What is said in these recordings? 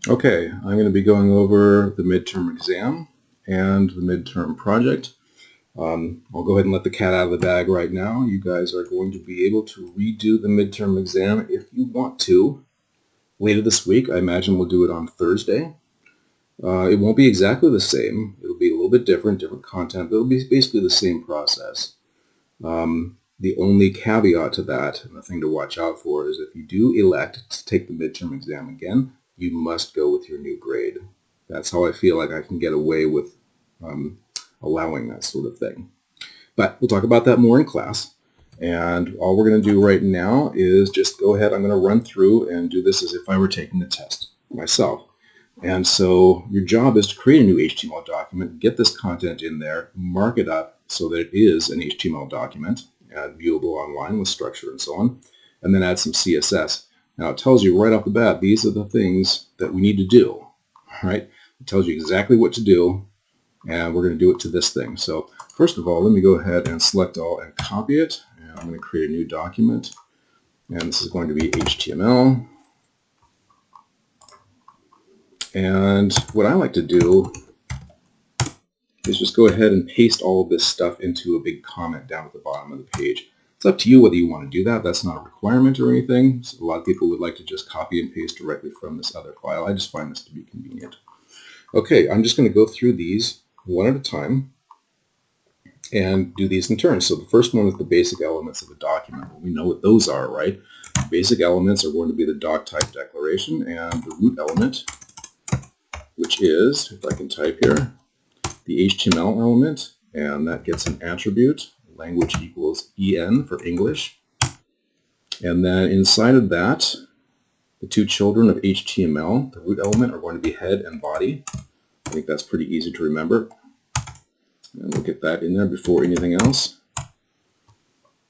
Okay, I'm going to be going over the midterm exam and the midterm project. I'll go ahead and let the cat out of the bag right now. You guys are going to be able to redo the midterm exam if you want to later this week. I imagine we'll do it on Thursday. It won't be exactly the same. It'll be a little bit different content, but it'll be basically the same process. The only caveat to that, and the thing to watch out for, is if you do elect to take the midterm exam again, you must go with your new grade. That's how I feel like I can get away with allowing that sort of thing. But we'll talk about that more in class. And all we're going to do right now is just go ahead. I'm going to run through and do this as if I were taking the test myself. And so your job is to create a new HTML document, get this content in there, mark it up so that it is an HTML document, viewable online with structure and so on, and then add some CSS. Now it tells you right off the bat, these are the things that we need to do, all right? It tells you exactly what to do, and we're going to do it to this thing. So first of all, let me go ahead and select all and copy it. And I'm going to create a new document, and this is going to be HTML. And what I like to do is just go ahead and paste all of this stuff into a big comment down at the bottom of the page. It's up to you whether you want to do that. That's not a requirement or anything. So a lot of people would like to just copy and paste directly from this other file. I just find this to be convenient. Okay, I'm just going to go through these one at a time and do these in turn. So the first one is the basic elements of a document. Well, we know what those are, right? Basic elements are going to be the doc type declaration and the root element, which is, if I can type here, the HTML element, and that gets an attribute, language equals EN for English. And then inside of that, the two children of HTML, the root element, are going to be head and body. I think that's pretty easy to remember. And we'll get that in there before anything else.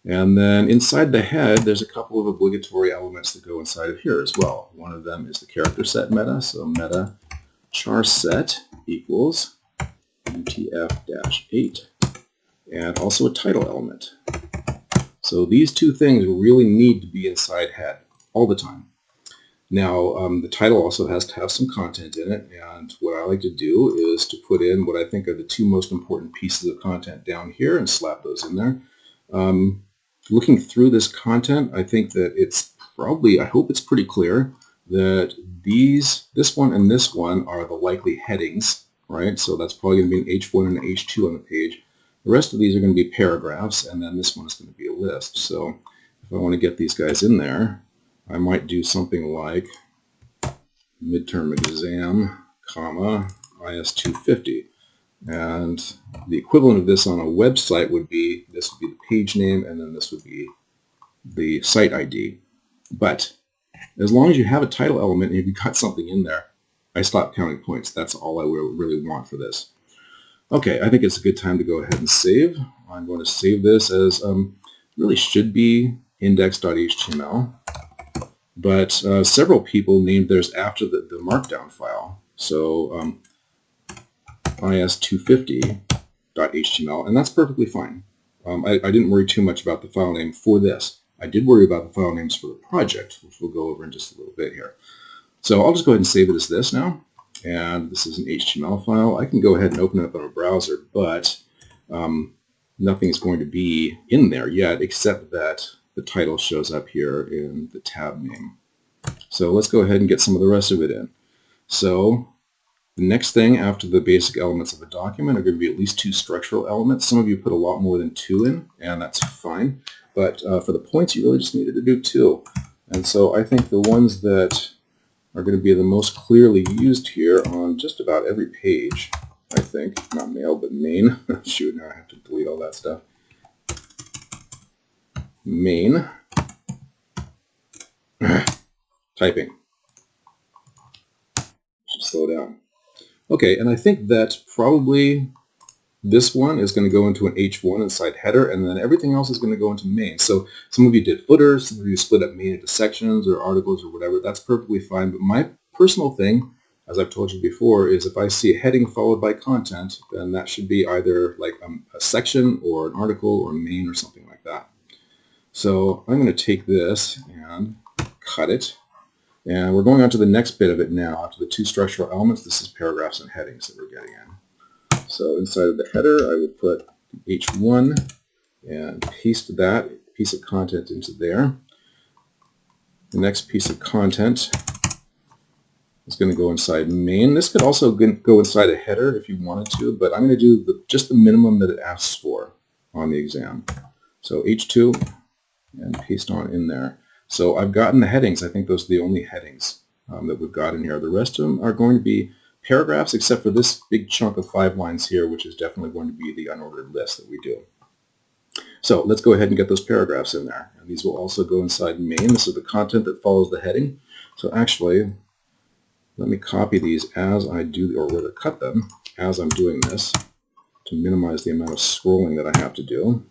And then inside the head, there's a couple of obligatory elements that go inside of here as well. One of them is the character set meta, so meta char set equals UTF-8, and also a title element. So these two things really need to be inside head all the time. Now, the title also has to have some content in it, and what I like to do is to put in what I think are the two most important pieces of content down here and slap those in there. Looking through this content, I think that it's probably, I hope it's pretty clear that this one and this one are the likely headings, right? So that's probably going to be an H1 and an H2 on the page. The rest of these are going to be paragraphs, and then this one is going to be a list. So if I want to get these guys in there, I might do something like midterm exam, comma, IS250. And the equivalent of this on a website would be, this would be the page name, and then this would be the site ID. But as long as you have a title element and you've got something in there, I stop counting points. That's all I really want for this. Okay, I think it's a good time to go ahead and save. I'm going to save this as, really should be index.html. But several people named theirs after the markdown file. So IS250.html, and that's perfectly fine. I didn't worry too much about the file name for this. I did worry about the file names for the project, which we'll go over in just a little bit here. So I'll just go ahead and save it as this now. And this is an HTML file. I can go ahead and open it up on a browser, but nothing is going to be in there yet except that the title shows up here in the tab name. So let's go ahead and get some of the rest of it in. So the next thing after the basic elements of a document are going to be at least two structural elements. Some of you put a lot more than two in, and that's fine. But for the points, you really just needed to do two. And so I think the ones that are going to be the most clearly used here on just about every page, I think, not mail, but main. Shoot, now I have to delete all that stuff. Main. Typing. Should slow down. Okay, and I think that probably this one is going to go into an H1 inside header, and then everything else is going to go into main. So some of you did footers, some of you split up main into sections or articles or whatever. That's perfectly fine. But my personal thing, as I've told you before, is if I see a heading followed by content, then that should be either like a section or an article or main or something like that. So I'm going to take this and cut it. And we're going on to the next bit of it now. After the two structural elements, this is paragraphs and headings that we're getting in. So inside of the header, I would put H1 and paste that piece of content into there. The next piece of content is going to go inside main. This could also go inside a header if you wanted to, but I'm going to do just the minimum that it asks for on the exam. So H2 and paste on in there. So I've gotten the headings. I think those are the only headings that we've got in here. The rest of them are going to be paragraphs, except for this big chunk of 5 lines here, which is definitely going to be the unordered list that we do. So let's go ahead and get those paragraphs in there. And these will also go inside main. This is the content that follows the heading. So actually, let me copy these as I do, or rather cut them as I'm doing this to minimize the amount of scrolling that I have to do.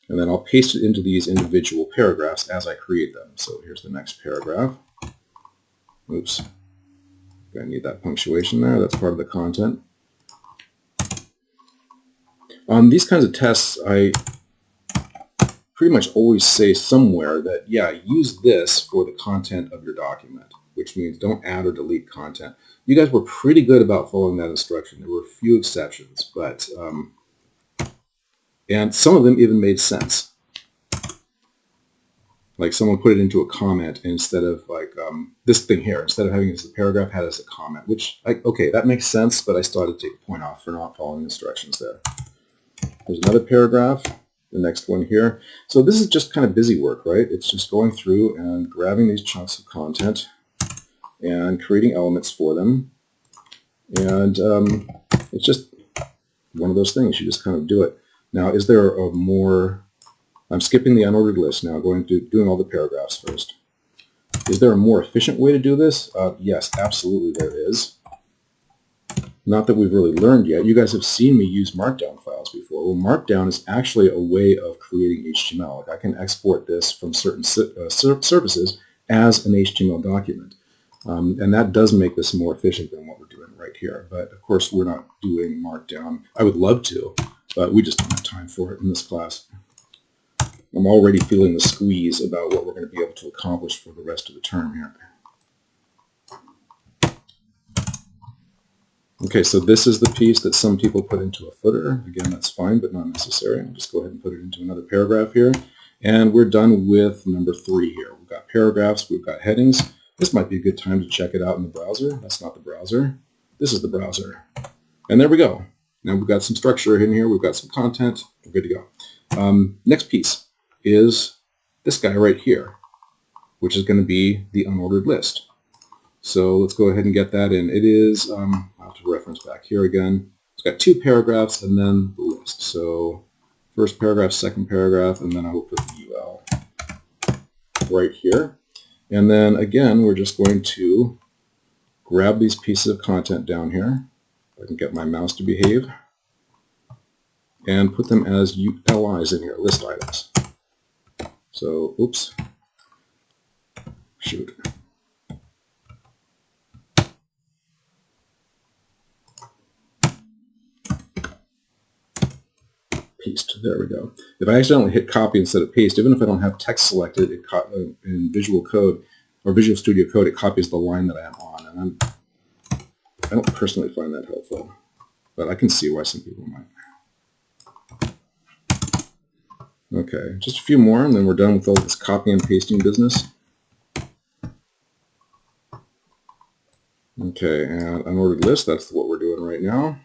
And then I'll paste it into these individual paragraphs as I create them. So here's the next paragraph. Oops. I need that punctuation there. That's part of the content. On these kinds of tests, I pretty much always say somewhere that, yeah, use this for the content of your document, which means don't add or delete content. You guys were pretty good about following that instruction. There were a few exceptions, but and some of them even made sense. Like someone put it into a comment instead of like this thing here, instead of having it as a paragraph, had it as a comment, which, okay, that makes sense, but I still had to take a point off for not following instructions there. There's another paragraph, the next one here. So this is just kind of busy work, right? It's just going through and grabbing these chunks of content and creating elements for them. And it's just one of those things. You just kind of do it. Now, is there a more... I'm skipping the unordered list now, doing all the paragraphs first. Is there a more efficient way to do this? Yes, absolutely there is. Not that we've really learned yet. You guys have seen me use Markdown files before. Well, Markdown is actually a way of creating HTML. Like I can export this from certain services as an HTML document. And that does make this more efficient than what we're doing right here. But of course, we're not doing Markdown. I would love to, but we just don't have time for it in this class. I'm already feeling the squeeze about what we're going to be able to accomplish for the rest of the term here. Okay, so this is the piece that some people put into a footer. Again, that's fine, but not necessary. I'll just go ahead and put it into another paragraph here. And we're done with number 3 here. We've got paragraphs, we've got headings. This might be a good time to check it out in the browser. That's not the browser. This is the browser. And there we go. Now we've got some structure in here. We've got some content. We're good to go. Next piece is this guy right here, which is going to be the unordered list. So let's go ahead and get that in. It is, I'll have to reference back here again. It's got 2 paragraphs and then the list. So first paragraph, second paragraph, and then I will put the UL right here. And then again, we're just going to grab these pieces of content down here. If I can get my mouse to behave. And put them as LIs in here, list items. So, oops. Shoot. Paste. There we go. If I accidentally hit copy instead of paste, even if I don't have text selected, it in Visual Code or Visual Studio Code, it copies the line that I am on, and I don't personally find that helpful, but I can see why some people might. Okay, just a few more, and then we're done with all this copy and pasting business. Okay, and unordered list. That's what we're doing right now.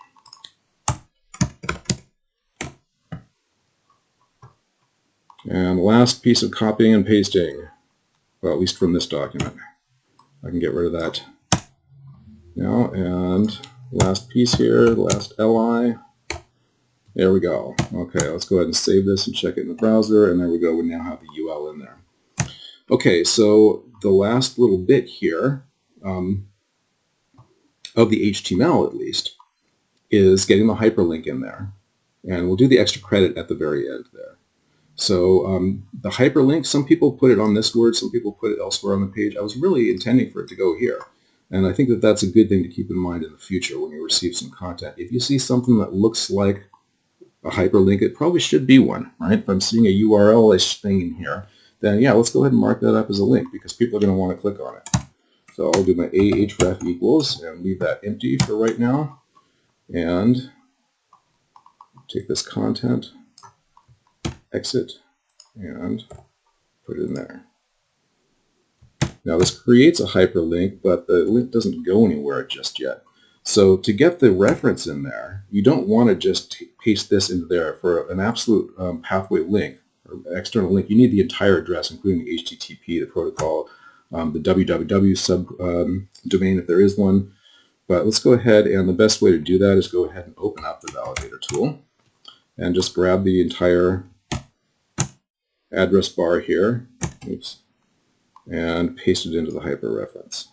And the last piece of copying and pasting, well, at least from this document. I can get rid of that now. And last piece here, the last LI. There we go. Okay, let's go ahead and save this and check it in the browser. And there we go. We now have the UL in there. Okay, so the last little bit here, of the HTML at least, is getting the hyperlink in there. And we'll do the extra credit at the very end there. So the hyperlink, some people put it on this word, some people put it elsewhere on the page. I was really intending for it to go here. And I think that that's a good thing to keep in mind in the future when you receive some content. If you see something that looks like a hyperlink, it probably should be one, right? If I'm seeing a URL-ish thing in here, then yeah, let's go ahead and mark that up as a link because people are going to want to click on it. So I'll do my ahref equals and leave that empty for right now, and take this content, exit, and put it in there. Now this creates a hyperlink, but the link doesn't go anywhere just yet. So to get the reference in there, you don't want to just paste this into there. For an absolute pathway link, or external link, you need the entire address, including the HTTP, the protocol, the www subdomain if there is one. But let's go ahead, and the best way to do that is go ahead and open up the validator tool and just grab the entire address bar here, oops, and paste it into the hyperreference.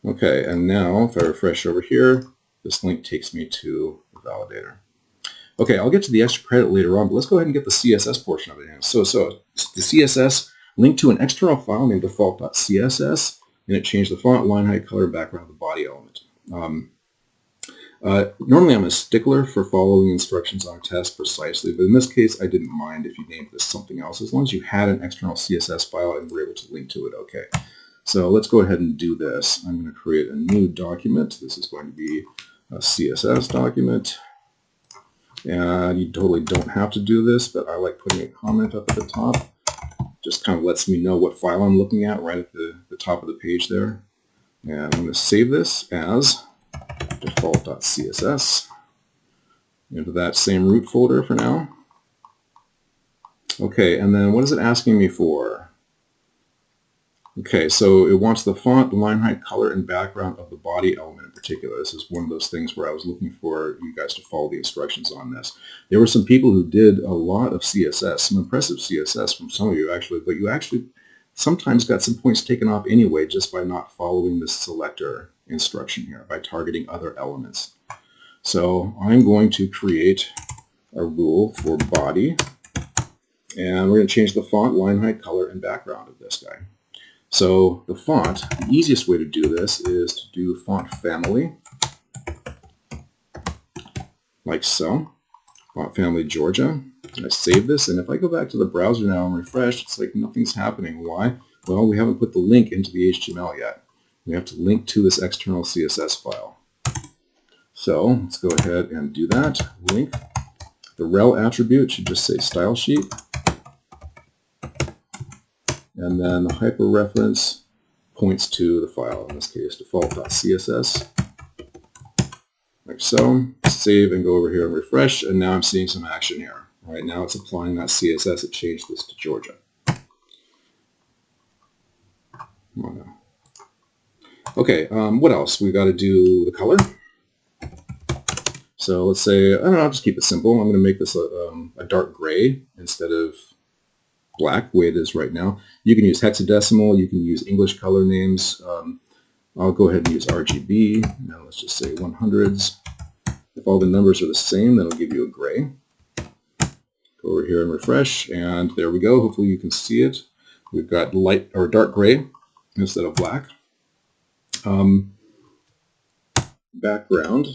Okay, and now if I refresh over here, this link takes me to the validator. Okay, I'll get to the extra credit later on, but let's go ahead and get the CSS portion of it in. So the CSS linked to an external file named default.css, and it changed the font, line height, color, background of the body element. Normally I'm a stickler for following instructions on a test precisely, but in this case I didn't mind if you named this something else, as long as you had an external CSS file and were able to link to it. Okay, so let's go ahead and do this. I'm going to create a new document. This is going to be a CSS document, and you totally don't have to do this, but I like putting a comment up at the top. Just kind of lets me know what file I'm looking at right at the top of the page there. And I'm going to save this as default.css into that same root folder for now. Okay, and then what is it asking me for? Okay, so it wants the font, the line height, color, and background of the body element in particular. This is one of those things where I was looking for you guys to follow the instructions on this. There were some people who did a lot of CSS, some impressive CSS from some of you actually, but you actually sometimes got some points taken off anyway just by not following this selector instruction here, by targeting other elements. So I'm going to create a rule for body, and we're going to change the font, line height, color, and background of this guy. So the font, the easiest way to do this is to do font family, like so. Font family Georgia. I save this, and if I go back to the browser now and refresh, it's like nothing's happening. Why? Well, we haven't put the link into the HTML yet. We have to link to this external CSS file. So let's go ahead and do that. Link. The rel attribute should just say style sheet. And then the hyperreference points to the file, in this case default.css, like so. Save and go over here and refresh, and now I'm seeing some action here. Right now it's applying that CSS. It changed this to Georgia. Okay, what else? We've got to do the color. So let's say, I don't know, I'll just keep it simple. I'm going to make this a dark gray instead of black, the way it is right now. You can use hexadecimal, you can use English color names. I'll go ahead and use RGB. Now let's just say 100s. If all the numbers are the same, then it'll give you a gray. Go over here and refresh, and there we go. Hopefully you can see it. We've got light or dark gray instead of black. Background.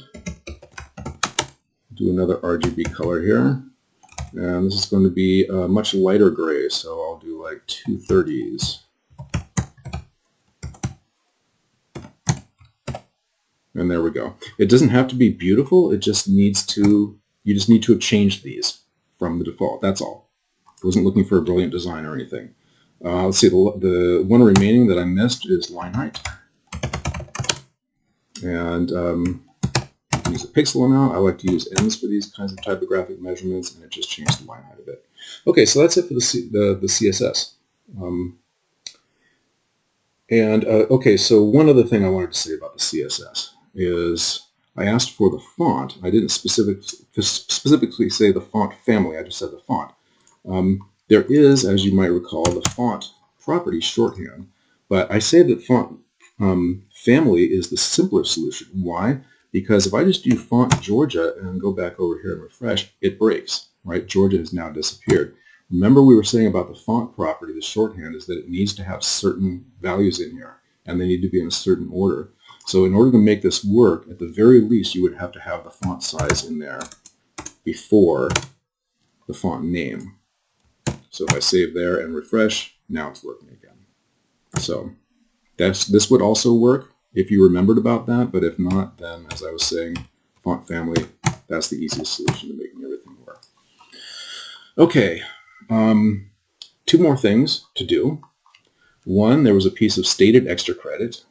Do another RGB color here. And this is going to be a much lighter gray, so I'll do like 230s. And there we go. It doesn't have to be beautiful, it just needs to, you just need to have changed these from the default, that's all. I wasn't looking for a brilliant design or anything. Let's see, the one remaining that I missed is line height. And use a pixel amount. I like to use ends for these kinds of typographic measurements, and it just changed the line height a bit. Okay, so that's it for the CSS. Okay, so one other thing I wanted to say about the CSS is I asked for the font. I didn't specifically say the font family, I just said the font. There is, as you might recall, the font property shorthand, but I say that font family is the simpler solution. Why? Because if I just do font Georgia and go back over here and refresh, it breaks, right? Georgia has now disappeared. Remember we were saying about the font property, the shorthand, is that it needs to have certain values in here, and they need to be in a certain order. So in order to make this work, at the very least, you would have to have the font size in there before the font name. So if I save there and refresh, now it's working again. So this would also work if you remembered about that, but if not, then as I was saying, font family, that's the easiest solution to making everything work. Okay, 2 more things to do. One, there was a piece of stated extra credit,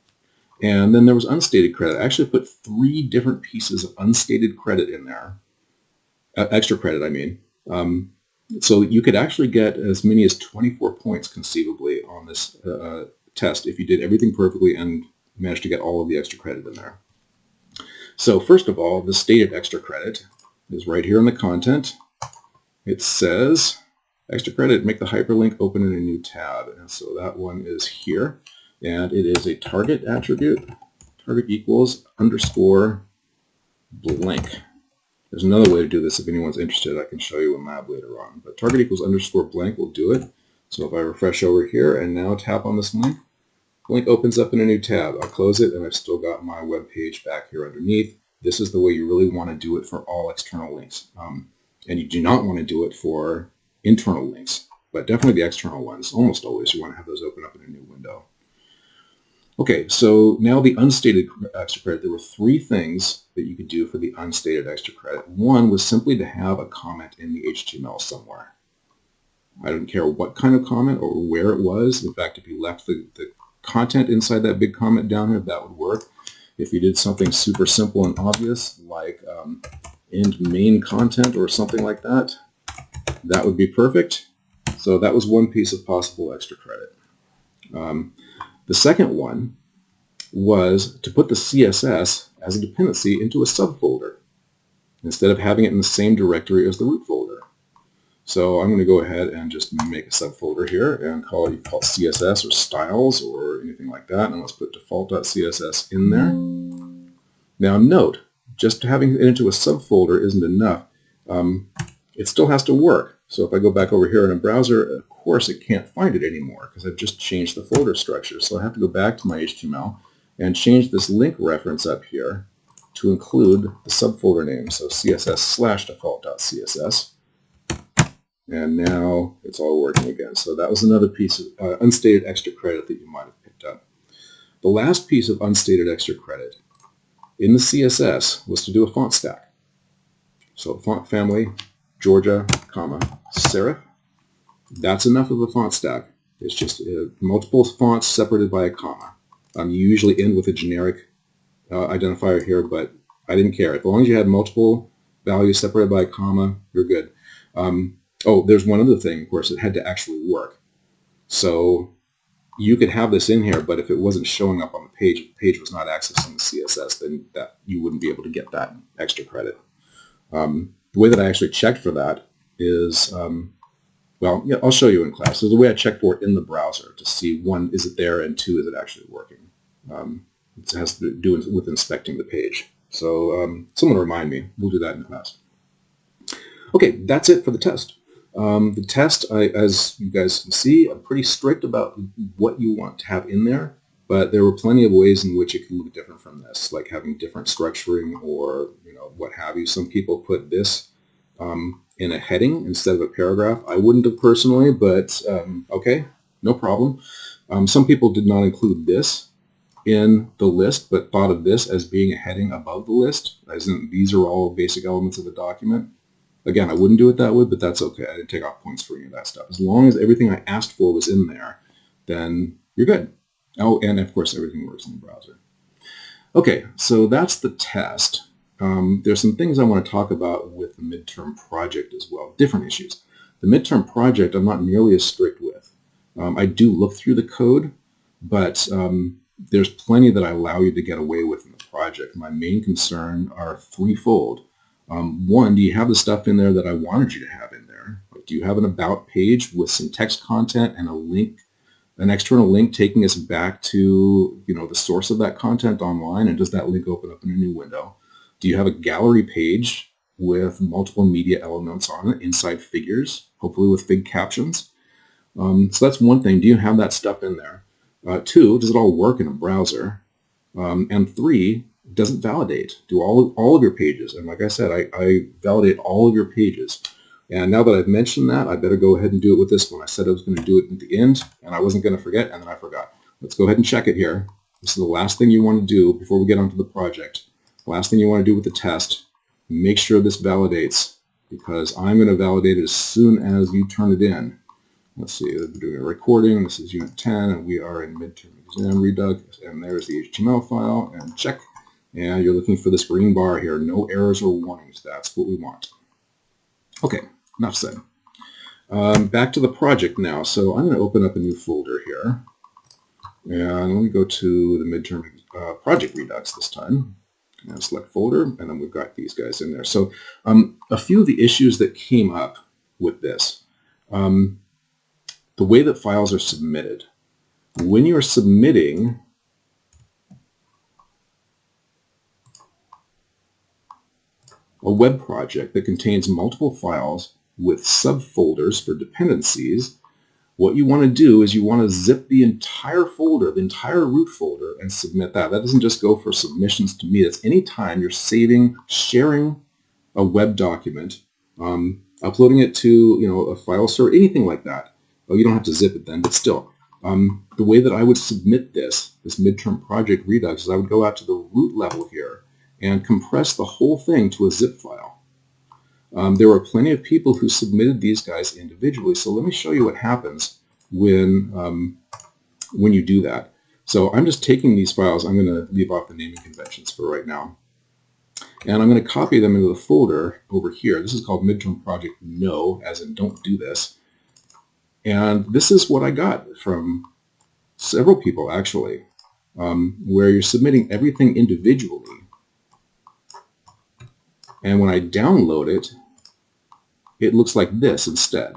and then there was unstated credit. I actually put 3 different pieces of unstated credit in there. Extra credit, I mean. So you could actually get as many as 24 points conceivably on this test if you did everything perfectly and managed to get all of the extra credit in there. So first of all, the stated extra credit is right here in the content. It says, extra credit, make the hyperlink open in a new tab. And so that one is here. And it is a target attribute. Target equals underscore blank. There's another way to do this if anyone's interested. I can show you in lab later on. But target equals underscore blank will do it. So if I refresh over here and now tap on this link, the link opens up in a new tab. I'll close it and I've still got my web page back here underneath. This is the way you really want to do it for all external links. And you do not want to do it for internal links, but definitely the external ones. Almost always you want to have those open up in a new window. Okay, so now the unstated extra credit. There were 3 things that you could do for the unstated extra credit. One was simply to have a comment in the HTML somewhere. I don't care what kind of comment or where it was. In fact, if you left the content inside that big comment down here, that would work. If you did something super simple and obvious, like end main content or something like that, that would be perfect. So that was one piece of possible extra credit. The second one was to put the CSS as a dependency into a subfolder instead of having it in the same directory as the root folder. So I'm going to go ahead and just make a subfolder here and call it CSS or styles or anything like that. And let's put default.css in there. Now note, just having it into a subfolder isn't enough. It still has to work. So if I go back over here in a browser, of course it can't find it anymore because I've just changed the folder structure. So I have to go back to my HTML and change this link reference up here to include the subfolder name. So css/default.css. And now it's all working again. So that was another piece of unstated extra credit that you might have picked up. The last piece of unstated extra credit in the CSS was to do a font stack. So font family, Georgia, comma, serif. That's enough of a font stack. It's just multiple fonts separated by a comma. You usually end with a generic identifier here, but I didn't care. As long as you had multiple values separated by a comma, you're good. Oh, there's one other thing, of course, it had to actually work. So you could have this in here, but if it wasn't showing up on the page was not accessing the CSS, then you wouldn't be able to get that extra credit. The way that I actually checked for that is, well, yeah, I'll show you in class. So the way I check for it in the browser to see, 1, is it there, and 2, is it actually working? It has to do with inspecting the page. So someone remind me. We'll do that in class. Okay, that's it for the test. The test, as you guys can see, I'm pretty strict about what you want to have in there, but there were plenty of ways in which it can look different from this, like having different structuring or what have you. Some people put this in a heading instead of a paragraph. I wouldn't have personally, but okay, no problem. Some people did not include this in the list, but thought of this as being a heading above the list, as in these are all basic elements of the document. Again, I wouldn't do it that way, but that's okay. I didn't take off points for any of that stuff. As long as everything I asked for was in there, then you're good. Oh, and of course, everything works in the browser. Okay, so that's the test. There's some things I want to talk about with the midterm project as well, different issues. The midterm project I'm not nearly as strict with. I do look through the code, but there's plenty that I allow you to get away with in the project. My main concern are threefold. 1, do you have the stuff in there that I wanted you to have in there? Like, do you have an about page with some text content and a link, an external link taking us back to the source of that content online, and does that link open up in a new window? Do you have a gallery page with multiple media elements on it, inside figures, hopefully with big captions? So that's one thing. Do you have that stuff in there? 2, does it all work in a browser? And 3, does it validate? Do all of your pages, and like I said, I validate all of your pages And now that I've mentioned that, I better go ahead and do it with this one. I said I was going to do it at the end, and I wasn't going to forget, and then I forgot. Let's go ahead and check it here. This is the last thing you want to do before we get onto the project. Last thing you want to do with the test, make sure this validates, because I'm going to validate it as soon as you turn it in. Let's see, we're doing a recording. This is Unit 10, and we are in midterm exam redux, and there's the HTML file, and check. And you're looking for this green bar here, no errors or warnings. That's what we want. Okay, enough said. Back to the project now. So I'm going to open up a new folder here. And let me go to the midterm project redux this time. And select folder, and then we've got these guys in there. So a few of the issues that came up with this. The way that files are submitted. When you're submitting a web project that contains multiple files with subfolders for dependencies, what you want to do is you want to zip the entire folder, the entire root folder, and submit that. That doesn't just go for submissions to me. That's any time you're saving, sharing a web document, uploading it to a file server, anything like that. Oh, you don't have to zip it then, but still. The way that I would submit this midterm project redux is I would go out to the root level here and compress the whole thing to a zip file. There were plenty of people who submitted these guys individually, so let me show you what happens when you do that. So I'm just taking these files. I'm going to leave off the naming conventions for right now. And I'm going to copy them into the folder over here. This is called midterm project no, as in don't do this. And this is what I got from several people, actually, where you're submitting everything individually. And when I download it, it looks like this instead.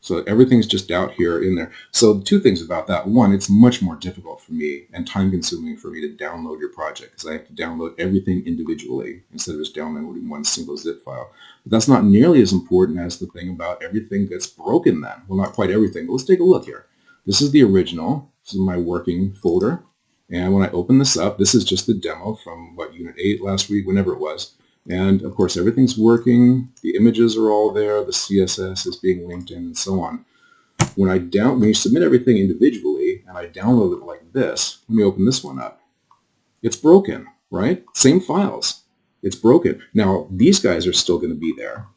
So everything's just out here in there. So two things about that. One, it's much more difficult for me and time-consuming for me to download your project because I have to download everything individually instead of just downloading one single zip file. But that's not nearly as important as the thing about everything gets broken then. Well, not quite everything, but let's take a look here. This is the original. This is my working folder. And when I open this up, this is just the demo from, Unit 8 last week, whenever it was. And of course, everything's working. The images are all there. The CSS is being linked in, and so on. When you submit everything individually, and I download it like this, let me open this one up. It's broken, right? Same files. It's broken. Now, these guys are still going to be there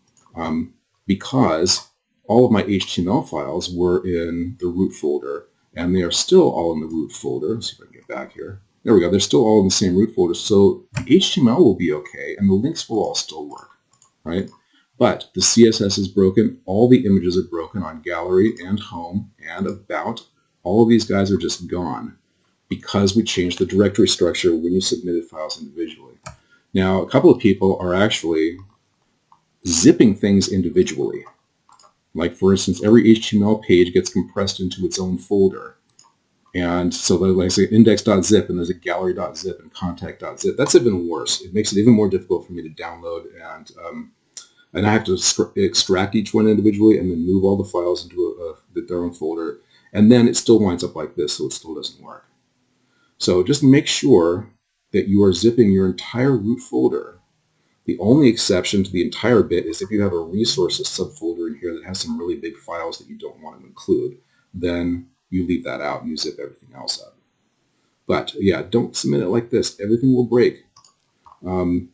because all of my HTML files were in the root folder, and they are still all in the root folder. Let's see if I can get back here. There we go. They're still all in the same root folder, so the HTML will be okay, and the links will all still work, right? But the CSS is broken. All the images are broken on gallery and home and about. All of these guys are just gone because we changed the directory structure when you submitted files individually. Now, a couple of people are actually zipping things individually. Like, for instance, every HTML page gets compressed into its own folder. And so like I say index.zip, and there's a gallery.zip and contact.zip. That's even worse. It makes it even more difficult for me to download, and I have to extract each one individually and then move all the files into their own folder. And then it still winds up like this, so it still doesn't work. So just make sure that you are zipping your entire root folder. The only exception to the entire bit is if you have a resources subfolder in here that has some really big files that you don't want to include, then you leave that out and you zip everything else up. But yeah, don't submit it like this. Everything will break. In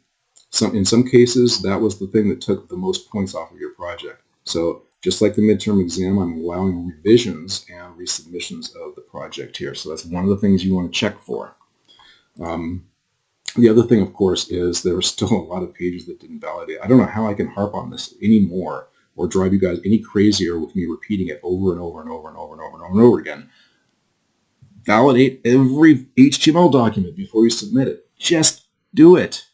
some cases, that was the thing that took the most points off of your project. So just like the midterm exam, I'm allowing revisions and resubmissions of the project here. So that's one of the things you want to check for. The other thing, of course, is there are still a lot of pages that didn't validate. I don't know how I can harp on this anymore or drive you guys any crazier with me repeating it over and over and over and over and over and over and over again. Validate every HTML document before you submit it. Just do it.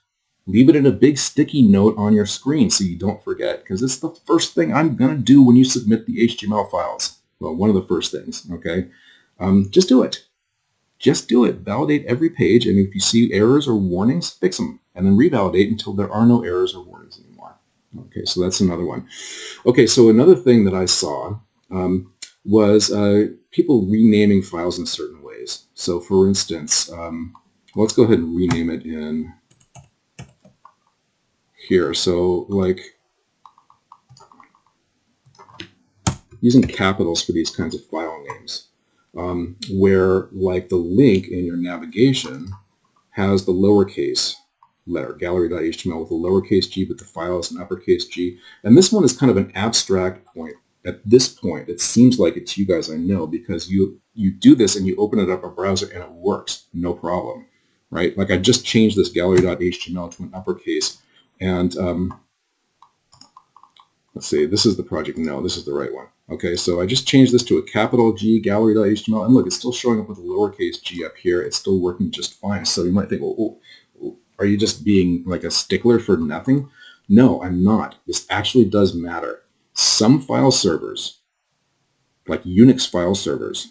Leave it in a big sticky note on your screen so you don't forget, because it's the first thing I'm going to do when you submit the HTML files. Well, one of the first things, okay? Just do it. Just do it. Validate every page, and if you see errors or warnings, fix them, and then revalidate until there are no errors or warnings anymore. Okay, so that's another one. Okay, so another thing that I saw was people renaming files in certain ways. So for instance, let's go ahead and rename it in here. So like using capitals for these kinds of file names, where like the link in your navigation has the lowercase letter, gallery.html with a lowercase g, but the file is an uppercase G. And this one is kind of an abstract point. At this point, it seems like it to you guys, I know, because you do this and you open it up in a browser and it works, no problem, right? Like I just changed this gallery.html to an uppercase, and let's see, this is the project. No, this is the right one. Okay, so I just changed this to a capital G, gallery.html, and look, it's still showing up with a lowercase g up here. It's still working just fine. So you might think, well, are you just being like a stickler for nothing? No, I'm not. This actually does matter. Some file servers, like Unix file servers,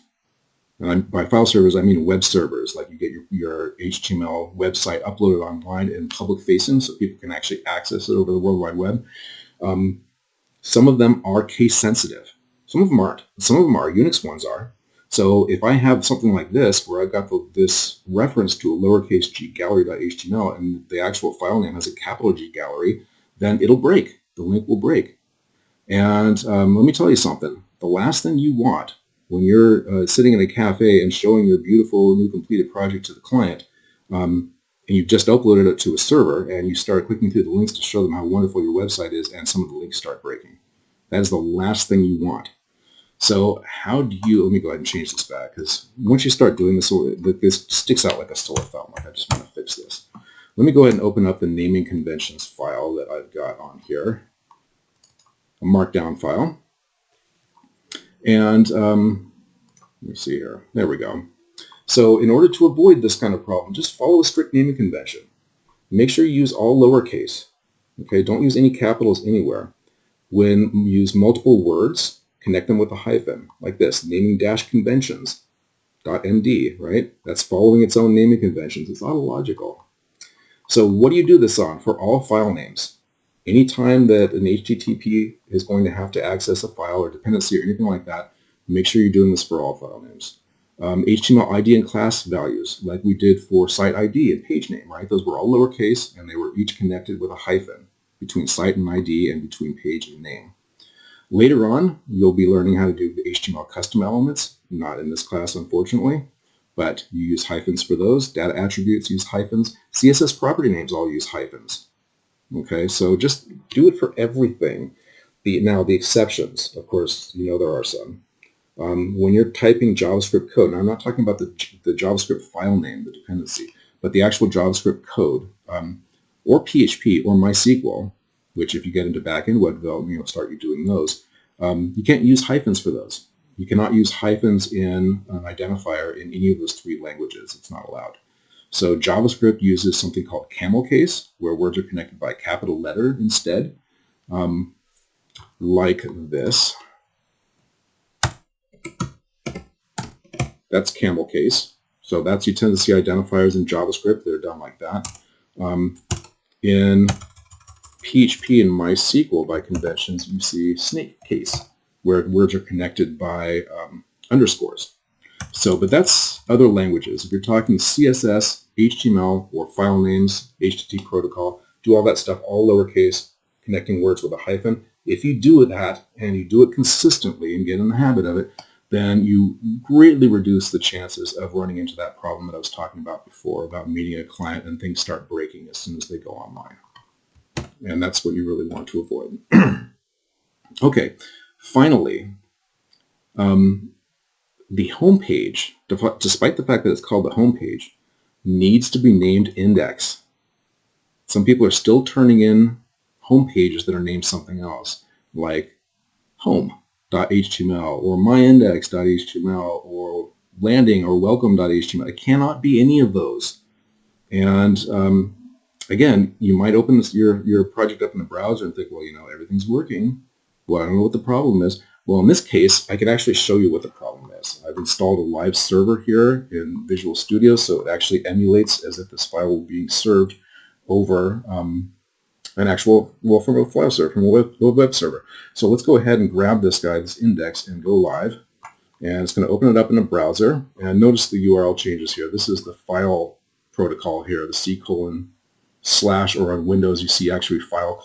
and by file servers I mean web servers, like you get your HTML website uploaded online and public facing so people can actually access it over the World Wide Web. Some of them are case sensitive. Some of them aren't. Some of them are. Unix ones are. So if I have something like this where I've got this reference to a lowercase g gallery.html and the actual file name has a capital G gallery, then it'll break. The link will break. And let me tell you something. The last thing you want when you're sitting in a cafe and showing your beautiful new completed project to the client, and you've just uploaded it to a server and you start clicking through the links to show them how wonderful your website is, and some of the links start breaking. That is the last thing you want. So how do you, let me go ahead and change this back, because once you start doing this, this sticks out like a sore thumb. Like I just want to fix this. Let me go ahead and open up the naming conventions file that I've got on here, a markdown file. And let me see here. There we go. So in order to avoid this kind of problem, just follow a strict naming convention. Make sure you use all lowercase. Okay, don't use any capitals anywhere. When you use multiple words, connect them with a hyphen, like this, naming-conventions.md, right? That's following its own naming conventions. It's autological. So what do you do this on? For all file names. Anytime that an HTTP is going to have to access a file or dependency or anything like that, make sure you're doing this for all file names. HTML ID and class values, like we did for site ID and page name, right? Those were all lowercase, and they were each connected with a hyphen between site and ID and between page and name. Later on, you'll be learning how to do the HTML custom elements, not in this class, unfortunately, but you use hyphens for those. Data attributes use hyphens. CSS property names all use hyphens. Okay, so just do it for everything. Now, the exceptions, of course, you know there are some. When you're typing JavaScript code, now I'm not talking about the JavaScript file name, the dependency, but the actual JavaScript code, or PHP or MySQL, which if you get into back-end web development, you'll start doing those. You can't use hyphens for those. You cannot use hyphens in an identifier in any of those three languages. It's not allowed. So JavaScript uses something called camel case, where words are connected by a capital letter instead, like this. That's camel case. So you tend to see identifiers in JavaScript that are done like that. In PHP and MySQL, by conventions, you see snake case, where words are connected by underscores. So, but that's other languages. If you're talking CSS, HTML, or file names, HTTP protocol, do all that stuff, all lowercase, connecting words with a hyphen. If you do that, and you do it consistently and get in the habit of it, then you greatly reduce the chances of running into that problem that I was talking about before, about meeting a client and things start breaking as soon as they go online. And that's what you really want to avoid. Okay, finally, the home page, despite the fact that it's called the home page, needs to be named index. Some people are still turning in home pages that are named something else, like home.html or myindex.html or landing or welcome.html. It cannot be any of those. And again, you might open your project up in the browser and think, well, you know, everything's working. Well, I don't know what the problem is. Well, in this case, I can actually show you what the problem is. I've installed a live server here in Visual Studio, so it actually emulates as if this file were being served over an actual, well, from a file server, from a web server. So let's go ahead and grab this guy, this index, and go live. And it's going to open it up in a browser. And notice the URL changes here. This is the file protocol here, the C:/ or on Windows you see actually file :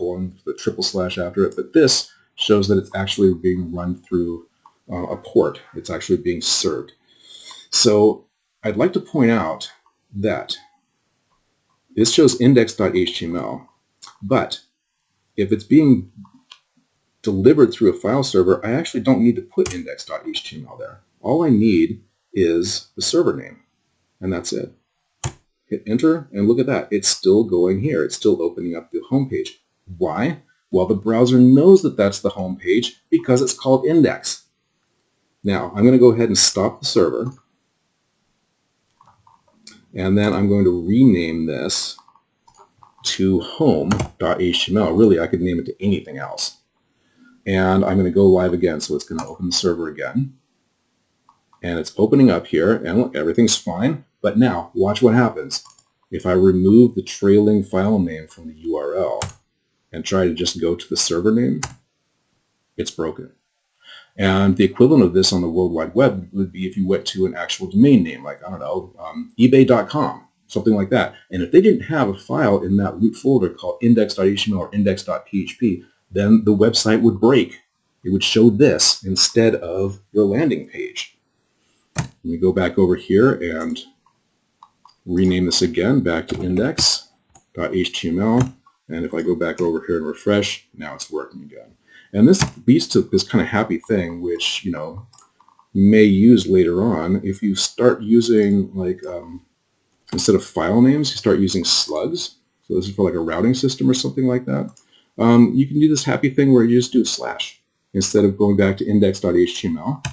the triple slash after it. But this shows that it's actually being run through a port. It's actually being served. So I'd like to point out that this shows index.html, but if it's being delivered through a file server, I actually don't need to put index.html there. All I need is the server name, and that's it. Hit enter, and look at that. It's still going here. It's still opening up the home page. Why? Well, the browser knows that that's the home page because it's called index. Now, I'm going to go ahead and stop the server, and then I'm going to rename this to home.html. Really, I could name it to anything else. And I'm going to go live again, so it's going to open the server again. And it's opening up here, and look, everything's fine. But now, watch what happens. If I remove the trailing file name from the URL and try to just go to the server name, it's broken. And the equivalent of this on the World Wide Web would be if you went to an actual domain name, like, I don't know, ebay.com, something like that. And if they didn't have a file in that root folder called index.html or index.php, then the website would break. It would show this instead of your landing page. Let me go back over here and rename this again back to index.html. And if I go back over here and refresh, now it's working again. And this leads to this kind of happy thing, which, you may use later on. If you start using, like, instead of file names, you start using slugs. So this is for like a routing system or something like that. You can do this happy thing where you just do a slash instead of going back to index.html.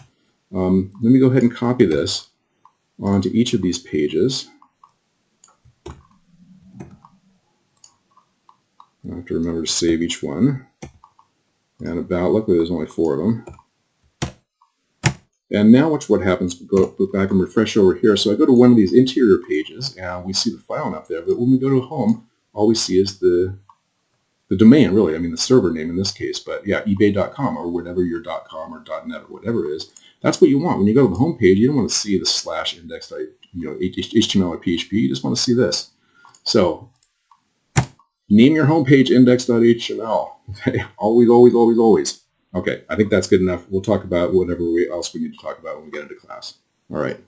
Let me go ahead and copy this onto each of these pages. I have to remember to save each one. And about, luckily there's only 4 of them. And now watch what happens. Go back and refresh over here. So I go to one of these interior pages, and we see the file up there. But when we go to home, all we see is the domain, really. I mean, the server name in this case. But yeah, ebay.com or whatever your .com or .net or whatever it is. That's what you want. When you go to the home page, you don't want to see the slash index, HTML or PHP. You just want to see this. So name your home page index.html. Okay? Always, always, always, always. Okay, I think that's good enough. We'll talk about whatever else we need to talk about when we get into class. All right.